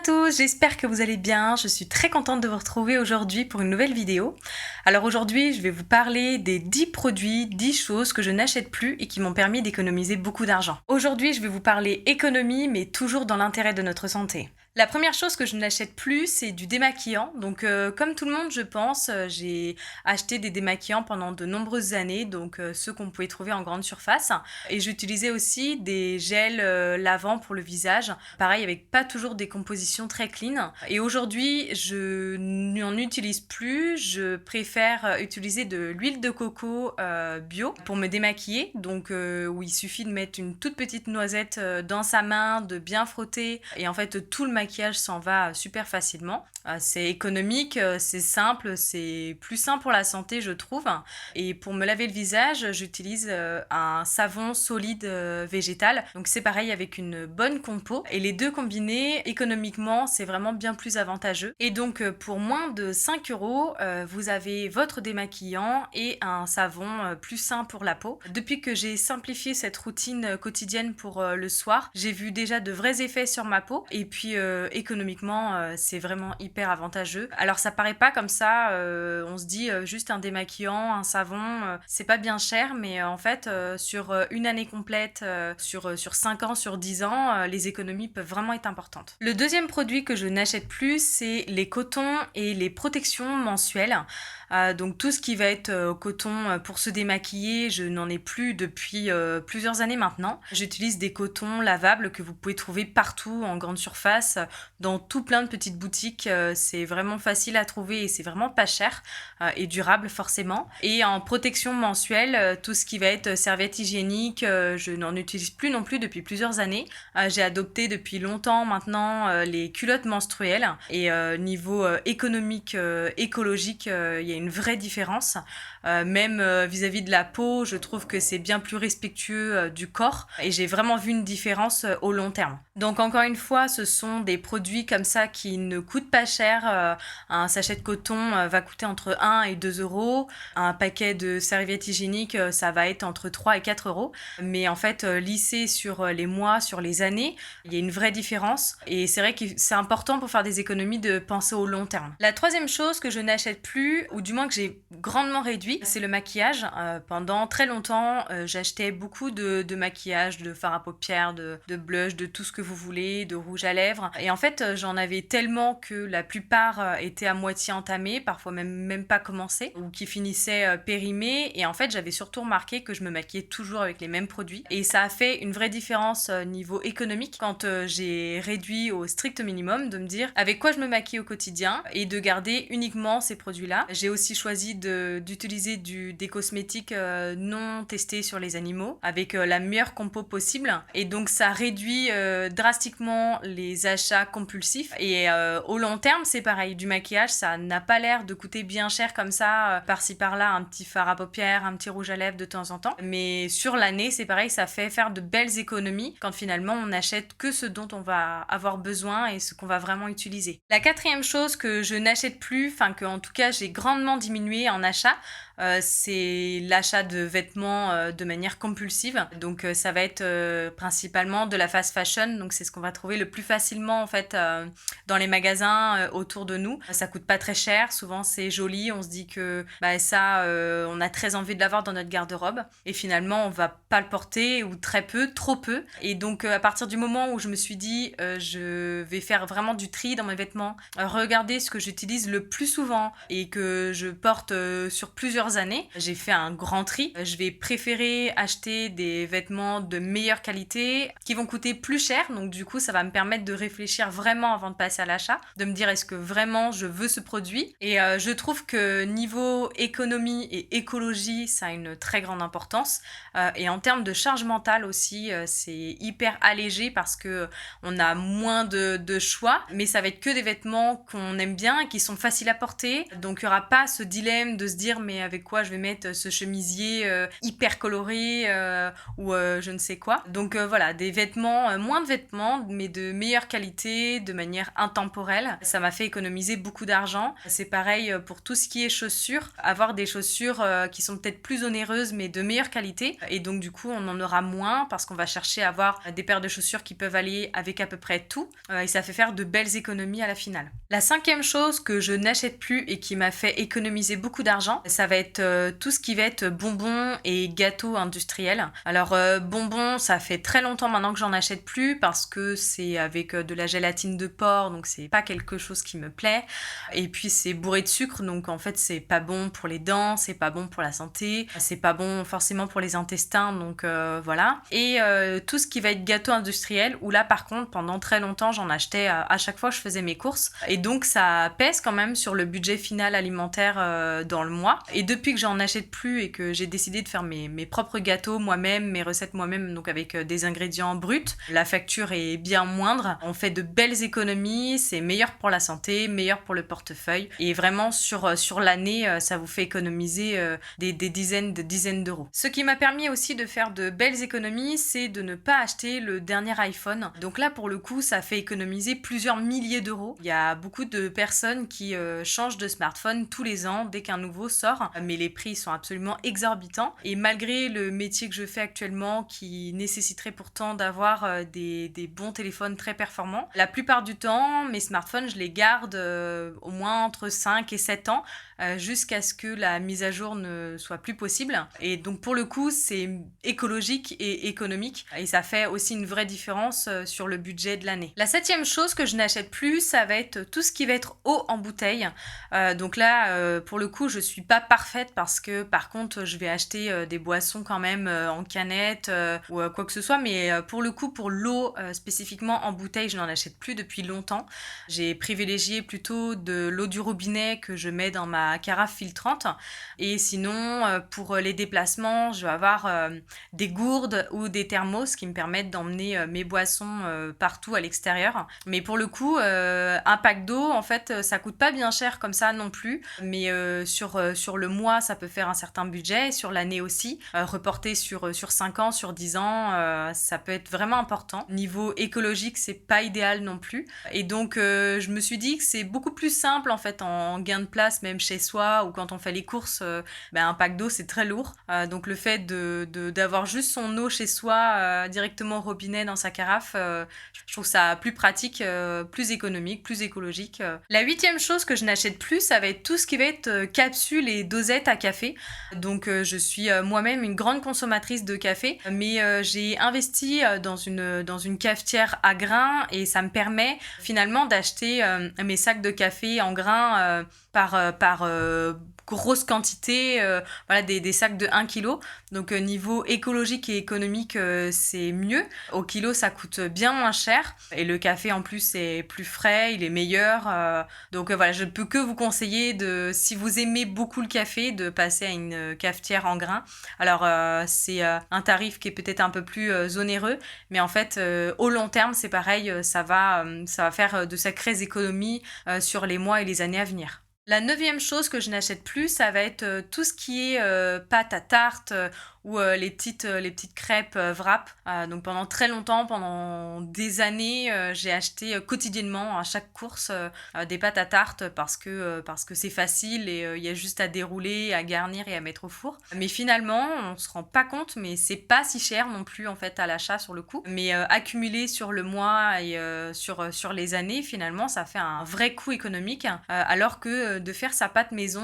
tous, j'espère que vous allez bien. Je suis très contente de vous retrouver aujourd'hui pour une nouvelle vidéo. Alors aujourd'hui, je vais vous parler des 10 produits, 10 choses que je n'achète plus et qui m'ont permis d'économiser beaucoup d'argent. Aujourd'hui, je vais vous parler économie, mais toujours dans l'intérêt de notre santé. La première chose que je n'achète plus, c'est du démaquillant. Donc comme tout le monde, je pense, j'ai acheté des démaquillants pendant de nombreuses années, donc ceux qu'on pouvait trouver en grande surface. Et j'utilisais aussi des gels lavants pour le visage, pareil avec pas toujours des compositions très clean. Et aujourd'hui, je n'en utilise plus, je préfère utiliser de l'huile de coco bio pour me démaquiller, donc où il suffit de mettre une toute petite noisette dans sa main, de bien frotter, et en fait tout le maquillage s'en va super facilement. C'est économique, c'est simple, c'est plus sain pour la santé je trouve. Et pour me laver le visage, j'utilise un savon solide végétal. Donc c'est pareil avec une bonne compo. Et les deux combinés, économiquement, c'est vraiment bien plus avantageux. Et donc pour moins de 5 euros, vous avez votre démaquillant et un savon plus sain pour la peau. Depuis que j'ai simplifié cette routine quotidienne pour le soir, j'ai vu déjà de vrais effets sur ma peau. Et puis économiquement, c'est vraiment hyper avantageux. Alors ça paraît pas comme ça, on se dit juste un démaquillant, un savon, c'est pas bien cher, mais en fait sur une année complète, sur 5 ans, sur 10 ans, les économies peuvent vraiment être importantes. Le deuxième produit que je n'achète plus, c'est les cotons et les protections mensuelles. Donc tout ce qui va être coton pour se démaquiller, je n'en ai plus depuis plusieurs années maintenant. J'utilise des cotons lavables que vous pouvez trouver partout en grande surface, dans tout plein de petites boutiques. C'est vraiment facile à trouver et c'est vraiment pas cher et durable forcément. Et en protection mensuelle, tout ce qui va être serviette hygiénique, je n'en utilise plus non plus depuis plusieurs années. J'ai adopté depuis longtemps maintenant les culottes menstruelles et niveau économique, écologique, il y a une vraie différence. Même vis-à-vis de la peau, je trouve que c'est bien plus respectueux du corps et j'ai vraiment vu une différence au long terme. Donc encore une fois, ce sont des produits comme ça qui ne coûtent pas cher. Un sachet de coton va coûter entre 1 et 2 euros. Un paquet de serviettes hygiéniques, ça va être entre 3 et 4 euros. Mais en fait, lissé sur les mois, sur les années, il y a une vraie différence. Et c'est vrai que c'est important pour faire des économies de penser au long terme. La troisième chose que je n'achète plus, ou du moins que j'ai grandement réduit, c'est le maquillage. Pendant très longtemps, j'achetais beaucoup de maquillage, de fard à paupières, de blush, de tout ce que vous voulez, de rouge à lèvres. Et en fait, j'en avais tellement que la plupart étaient à moitié entamés, parfois même pas commencés, ou qui finissaient périmés. Et en fait, j'avais surtout remarqué que je me maquillais toujours avec les mêmes produits. Et ça a fait une vraie différence niveau économique quand j'ai réduit au strict minimum de me dire avec quoi je me maquille au quotidien et de garder uniquement ces produits-là. J'ai aussi choisi d'utiliser des cosmétiques non testés sur les animaux avec la meilleure compo possible. Et donc ça réduit drastiquement les achats compulsifs. Et au long terme, c'est pareil. Du maquillage, ça n'a pas l'air de coûter bien cher comme ça, par-ci par-là, un petit fard à paupières, un petit rouge à lèvres de temps en temps. Mais sur l'année, c'est pareil, ça fait faire de belles économies quand finalement on n'achète que ce dont on va avoir besoin et ce qu'on va vraiment utiliser. La quatrième chose que je n'achète plus, enfin que en tout cas j'ai grandement diminué en achat, c'est l'achat de vêtements de manière compulsive. Donc ça va être principalement de la fast fashion, donc c'est ce qu'on va trouver le plus facilement en fait dans les magasins autour de nous. Ça coûte pas très cher, souvent c'est joli, on se dit que ça on a très envie de l'avoir dans notre garde-robe et finalement on va pas le porter ou très peu, trop peu. Et donc à partir du moment où je me suis dit je vais faire vraiment du tri dans mes vêtements, regarder ce que j'utilise le plus souvent et que je porte sur plusieurs années, j'ai fait un grand tri. Je vais préférer acheter des vêtements de meilleure qualité qui vont coûter plus cher, donc du coup ça va me permettre de réfléchir vraiment avant de passer à l'achat, de me dire est-ce que vraiment je veux ce produit. Et je trouve que niveau économie et écologie, ça a une très grande importance. Et en termes de charge mentale aussi, c'est hyper allégé parce que on a moins de choix, mais ça va être que des vêtements qu'on aime bien et qui sont faciles à porter. Donc il n'y aura pas ce dilemme de se dire mais avec quoi je vais mettre ce chemisier hyper coloré ou je ne sais quoi. Donc voilà, des vêtements, moins de vêtements, mais de meilleure qualité qualité, de manière intemporelle. Ça m'a fait économiser beaucoup d'argent. C'est pareil pour tout ce qui est chaussures. Avoir des chaussures qui sont peut-être plus onéreuses mais de meilleure qualité. Et donc du coup, on en aura moins parce qu'on va chercher à avoir des paires de chaussures qui peuvent aller avec à peu près tout. Et ça fait faire de belles économies à la finale. La cinquième chose que je n'achète plus et qui m'a fait économiser beaucoup d'argent, ça va être tout ce qui va être bonbons et gâteaux industriels. Alors bonbons, ça fait très longtemps maintenant que j'en achète plus parce que c'est avec de la gélatine de porc, donc c'est pas quelque chose qui me plaît. Et puis c'est bourré de sucre, donc en fait c'est pas bon pour les dents, c'est pas bon pour la santé, c'est pas bon forcément pour les intestins, donc voilà. Et tout ce qui va être gâteau industriel, où là par contre pendant très longtemps j'en achetais à chaque fois que je faisais mes courses. Et donc ça pèse quand même sur le budget final alimentaire dans le mois. Et depuis que j'en achète plus et que j'ai décidé de faire mes propres gâteaux moi-même, mes recettes moi-même, donc avec des ingrédients bruts, la facture est bien moindre. On fait de belles économies, c'est meilleur pour la santé, meilleur pour le portefeuille. Et vraiment sur l'année, ça vous fait économiser des dizaines d'euros. Ce qui m'a permis aussi de faire de belles économies, c'est de ne pas acheter le dernier iPhone. Donc là pour le coup, ça fait économiser plusieurs milliers d'euros. Il y a beaucoup de personnes qui changent de smartphone tous les ans dès qu'un nouveau sort, mais les prix sont absolument exorbitants. Et malgré le métier que je fais actuellement qui nécessiterait pourtant d'avoir des bons téléphones très performants, la plupart du temps, mes smartphones, je les garde au moins entre 5 et 7 ans jusqu'à ce que la mise à jour ne soit plus possible. Et donc pour le coup, c'est écologique et économique et ça fait aussi une vraie différence sur le budget de l'année. La septième chose que je n'achète plus, ça va être tout ce qui va être eau en bouteille. Donc là, pour le coup, je suis pas parfaite parce que par contre, je vais acheter des boissons quand même en canette ou quoi que ce soit. Mais pour le coup, pour l'eau spécifiquement en bouteille, je n'en achète plus depuis longtemps. J'ai privilégié plutôt de l'eau du robinet que je mets dans ma carafe filtrante. Et sinon, pour les déplacements, je vais avoir des gourdes ou des thermos qui me permettent d'emmener mes boissons partout à l'extérieur. Mais pour le coup, un pack d'eau, en fait, ça coûte pas bien cher comme ça non plus. Mais sur le mois, ça peut faire un certain budget. Et sur l'année aussi, reporter sur 5 ans, sur 10 ans, ça peut être vraiment important. Niveau écologique, c'est pas idéal non plus. Et donc, je me suis dit que c'est beaucoup plus simple en fait en gain de place, même chez soi ou quand on fait les courses, un pack d'eau c'est très lourd. Donc le fait d'avoir juste son eau chez soi directement au robinet dans sa carafe, je trouve ça plus pratique, plus économique, plus écologique. La huitième chose que je n'achète plus, ça va être tout ce qui va être capsules et dosettes à café. Donc je suis moi-même une grande consommatrice de café, mais j'ai investi dans une cafetière à grains et ça me permet finalement d'acheter mes sacs de café en grains par grosse quantité, voilà, des sacs de 1 kg. Donc niveau écologique et économique, c'est mieux. Au kilo, ça coûte bien moins cher. Et le café, en plus, est plus frais, il est meilleur. Donc voilà, je ne peux que vous conseiller, si vous aimez beaucoup le café, de passer à une cafetière en grains. Alors, c'est un tarif qui est peut-être un peu plus onéreux, mais en fait, au long terme, c'est pareil, ça va faire de sacrées économies sur les mois et les années à venir. La neuvième chose que je n'achète plus, ça va être tout ce qui est pâte à tarte ou les petites crêpes wrap. Donc pendant très longtemps, pendant des années, j'ai acheté quotidiennement à chaque course des pâtes à tarte parce que c'est facile et il y a juste à dérouler, à garnir et à mettre au four. Mais finalement, on se rend pas compte, mais c'est pas si cher non plus en fait à l'achat sur le coup. Mais accumulé sur le mois et sur les années, finalement, ça fait un vrai coût économique. Alors que de faire sa pâte maison,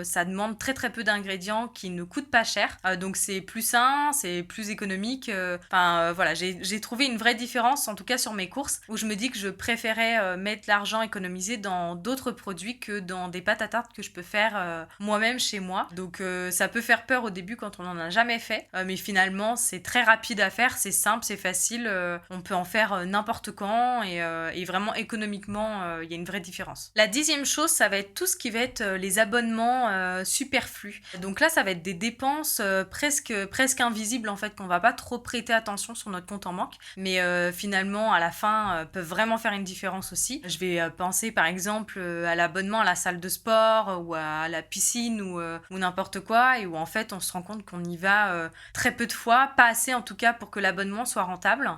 ça demande très très peu d'ingrédients qui ne coûtent pas cher. Donc c'est plus sain, c'est plus économique. Voilà, j'ai trouvé une vraie différence, en tout cas sur mes courses, où je me dis que je préférais mettre l'argent économisé dans d'autres produits que dans des pâtes à tarte que je peux faire moi-même chez moi. Donc ça peut faire peur au début quand on n'en a jamais fait, mais finalement c'est très rapide à faire, c'est simple, c'est facile, on peut en faire n'importe quand et vraiment économiquement il y a une vraie différence. La 10e chose, ça va être tout ce qui va être les abonnements superflus. Donc là ça va être des dépenses presque presque invisibles en fait, qu'on va pas trop prêter attention sur notre compte en banque, mais finalement à la fin peuvent vraiment faire une différence aussi. Je vais penser par exemple à l'abonnement à la salle de sport ou à la piscine ou n'importe quoi, et où en fait on se rend compte qu'on y va très peu de fois, pas assez en tout cas pour que l'abonnement soit rentable.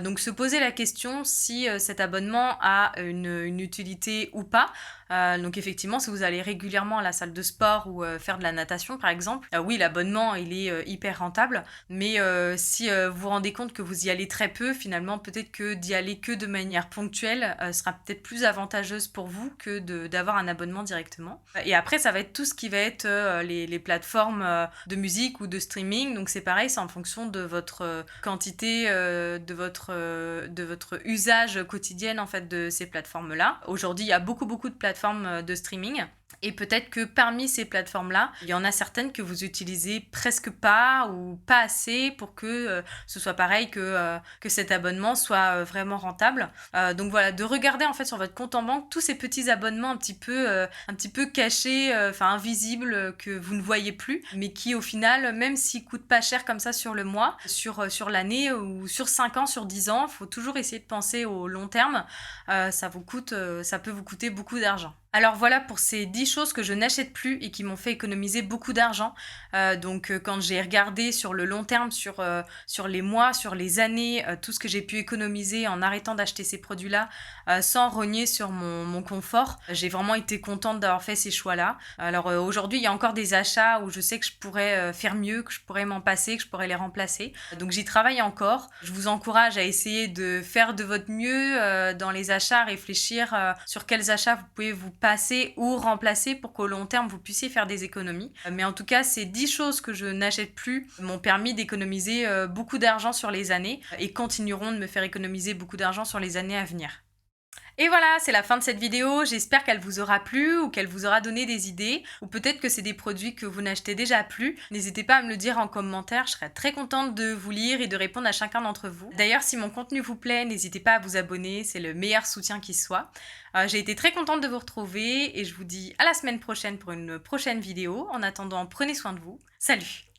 Donc se poser la question si cet abonnement a une utilité ou pas. Donc effectivement, si vous allez régulièrement à la salle de sport ou faire de la natation par exemple, oui, l'abonnement il est hyper rentable, mais si vous vous rendez compte que vous y allez très peu, finalement peut-être que d'y aller que de manière ponctuelle sera peut-être plus avantageuse pour vous que d'avoir un abonnement directement. Et après, ça va être tout ce qui va être les plateformes de musique ou de streaming. Donc c'est pareil, c'est en fonction de votre quantité, de votre usage quotidien en fait de ces plateformes-là. Aujourd'hui, il y a beaucoup de plateformes de streaming. Et peut-être que parmi ces plateformes-là, il y en a certaines que vous utilisez presque pas ou pas assez pour que ce soit pareil, que cet abonnement soit vraiment rentable. Donc voilà, de regarder en fait sur votre compte en banque tous ces petits abonnements un petit peu cachés, invisibles, que vous ne voyez plus, mais qui au final, même s'ils coûtent pas cher comme ça sur le mois, sur l'année ou sur 5 ans, sur 10 ans, il faut toujours essayer de penser au long terme. Ça peut vous coûter beaucoup d'argent. Alors voilà pour ces 10 choses que je n'achète plus et qui m'ont fait économiser beaucoup d'argent. Donc quand j'ai regardé sur le long terme, sur les mois, sur les années, tout ce que j'ai pu économiser en arrêtant d'acheter ces produits-là, sans rogner sur mon confort, j'ai vraiment été contente d'avoir fait ces choix-là. Alors aujourd'hui, il y a encore des achats où je sais que je pourrais faire mieux, que je pourrais m'en passer, que je pourrais les remplacer. Donc j'y travaille encore. Je vous encourage à essayer de faire de votre mieux dans les achats, réfléchir sur quels achats vous pouvez vous passer ou remplacer pour qu'au long terme vous puissiez faire des économies. Mais en tout cas, ces 10 choses que je n'achète plus m'ont permis d'économiser beaucoup d'argent sur les années et continueront de me faire économiser beaucoup d'argent sur les années à venir. Et voilà, c'est la fin de cette vidéo. J'espère qu'elle vous aura plu ou qu'elle vous aura donné des idées, ou peut-être que c'est des produits que vous n'achetez déjà plus. N'hésitez pas à me le dire en commentaire, je serai très contente de vous lire et de répondre à chacun d'entre vous. D'ailleurs, si mon contenu vous plaît, n'hésitez pas à vous abonner, c'est le meilleur soutien qui soit. J'ai été très contente de vous retrouver et je vous dis à la semaine prochaine pour une prochaine vidéo. En attendant, prenez soin de vous. Salut!